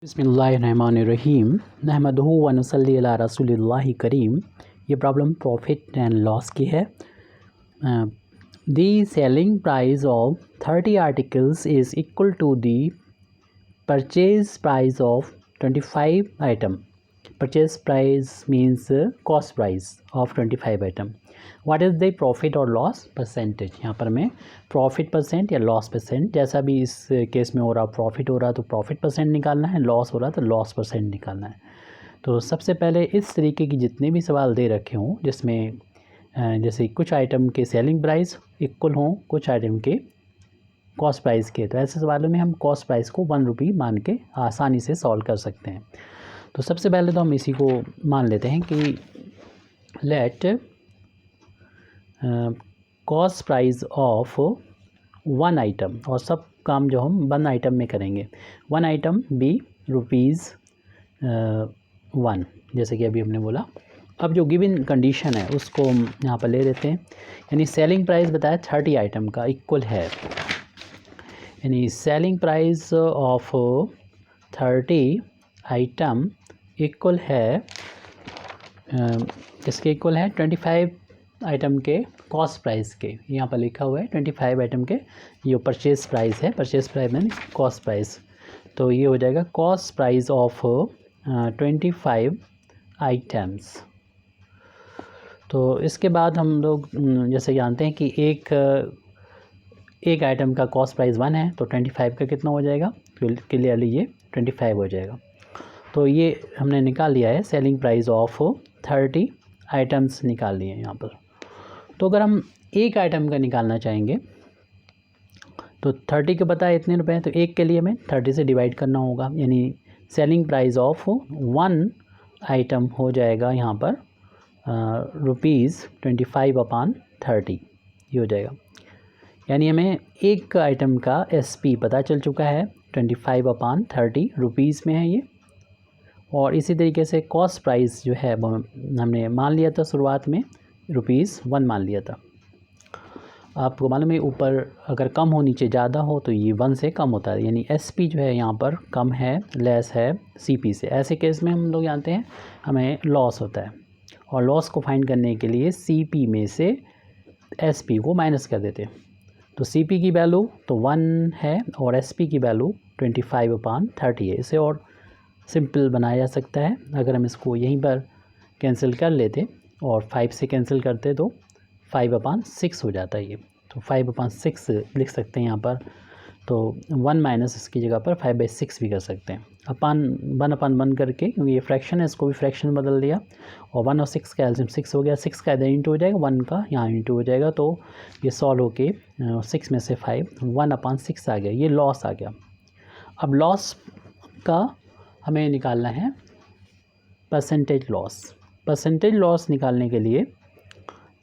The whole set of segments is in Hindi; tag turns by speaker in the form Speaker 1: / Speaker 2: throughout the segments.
Speaker 1: बिस्मिल्लाहिर्रहमानिर्रहीम नहमदुहु व नुसल्ली अला रसूलिल्लाहि करीम। ये प्रॉब्लम प्रॉफिट एंड लॉस की है। The selling price of 30 articles is equal to the purchase price of 25 item. Purchase price means cost price of 25 item. What is the profit और लॉस परसेंटेज। यहाँ पर हमें प्रॉफिट परसेंट या लॉस परसेंट, जैसा भी इस केस में हो रहा, प्रॉफिट हो रहा तो प्रॉफिट परसेंट निकालना है, लॉस हो रहा तो लॉस परसेंट निकालना है। तो सबसे पहले इस तरीके की जितने भी सवाल दे रखे हों जिसमें जैसे कुछ आइटम के सेलिंग प्राइस इक्वल हों कुछ आइटम के कॉस्ट प्राइस के, तो ऐसे सवालों में हम कॉस्ट प्राइस को 1 रुपये मान के आसानी से सॉल्व कर सकते हैं। तो सबसे पहले तो हम इसी को मान लेते हैं कि let cost price of 1 item, और सब काम जो हम 1 आइटम में करेंगे, 1 आइटम बी रुपीज़ 1, जैसे कि अभी हमने बोला। अब जो गिवन कंडीशन है उसको हम यहाँ पर ले लेते हैं। यानी सेलिंग प्राइस बताया 30 आइटम का इक्वल है, यानी selling price of 30 item equal है इसके इक्वल है 25 आइटम के कॉस्ट प्राइस के। यहाँ पर लिखा हुआ है 25 आइटम के ये परचेज प्राइस है, purchase price mean cost price. तो ये हो जाएगा कॉस्ट प्राइस ऑफ 25 आइटम्स। तो इसके बाद हम लोग जैसे जानते हैं कि एक आइटम का कॉस्ट प्राइस 1 है तो 25 का कितना हो जाएगा, क्लियरली ये 25 हो जाएगा। तो ये हमने निकाल लिया है सेलिंग प्राइस ऑफ 30 आइटम्स निकाल लिए हैं यहाँ पर। तो अगर हम एक आइटम का निकालना चाहेंगे तो 30 के बताए इतने रुपए हैं, तो एक के लिए हमें 30 से डिवाइड करना होगा, यानी सेलिंग प्राइस ऑफ 1 आइटम हो जाएगा यहाँ पर ₹25/30, ये हो जाएगा। यानी हमें एक आइटम का SP पता चल चुका है 25/30 रुपीज़ में है ये। और इसी तरीके से कॉस्ट प्राइस जो है वो हमने मान लिया था शुरुआत में ₹1 मान लिया था। आपको मालूम है ऊपर अगर कम हो नीचे ज़्यादा हो तो ये 1 से कम होता है, यानी SP जो है यहाँ पर कम है, लेस है CP से। ऐसे केस में हम लोग जानते हैं हमें लॉस होता है, और लॉस को फाइंड करने के लिए CP में से SP को माइनस कर देते हैं। तो CP की वैल्यू तो 1 है और SP की वैल्यू 25/30 है। इसे और सिंपल बनाया जा सकता है। अगर हम इसको यहीं पर कैंसिल कर लेते और 5 से कैंसिल करते तो 5/6 हो जाता है ये। तो 5/6 लिख सकते हैं यहाँ पर। तो 1 माइनस इसकी जगह पर 5/6 भी कर सकते हैं। 1/1 करके, क्योंकि ये फ्रैक्शन है इसको भी फ्रैक्शन बदल दिया, और 1 और 6 का एल्सियम 6 हो गया, 6 का इधर इंटू हो जाएगा, 1 का यहाँ इंटू हो जाएगा। तो ये सॉल्व होके 6 में से 5 1/6 आ गया, ये लॉस आ गया। अब लॉस का हमें निकालना है परसेंटेज लॉस। परसेंटेज लॉस निकालने के लिए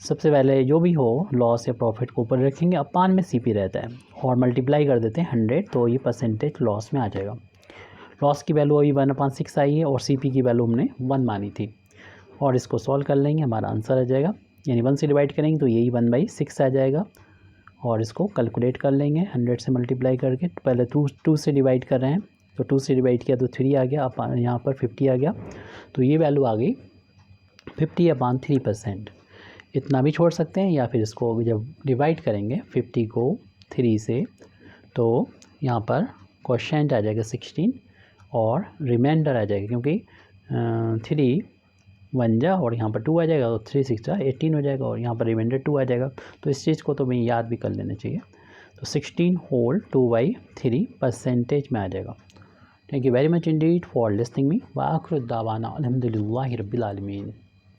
Speaker 1: सबसे पहले जो भी हो लॉस या प्रॉफिट को ऊपर रखेंगे, अपान में CP रहता है और मल्टीप्लाई कर देते हैं 100, तो ये परसेंटेज लॉस में आ जाएगा। लॉस की वैल्यू अभी 1/6 आई है और CP की वैल्यू हमने 1 मानी थी, और इसको सॉल्व कर लेंगे, हमारा आंसर आ जाएगा। यानी 1 से डिवाइड करेंगे तो यही 1/6 आ जाएगा, और इसको कैलकुलेट कर लेंगे 100 से मल्टीप्लाई करके। पहले 2 से डिवाइड कर रहे हैं, तो 2 से डिवाइड किया तो 3 आ गया, अब यहाँ पर 50 आ गया। तो ये वैल्यू आ गई 50/3%। इतना भी छोड़ सकते हैं, या फिर इसको जब डिवाइड करेंगे 50 को 3 से तो यहाँ पर क्वोशिएंट आ जाएगा 16 और रिमाइंडर आ जाएगा, क्योंकि 3 1 जा और यहाँ पर 2 आ जाएगा, तो 3 6 जा 18 हो जाएगा, और यहाँ पर रिमाइंडर 2 आ जाएगा। तो इस चीज़ को तो मैं याद भी कर लेना चाहिए। तो 16 होल 2/3 परसेंटेज में आ जाएगा। Thank you very much indeed for listening me. Wa akhiru da'wana alhamdulillahi rabbil alamin.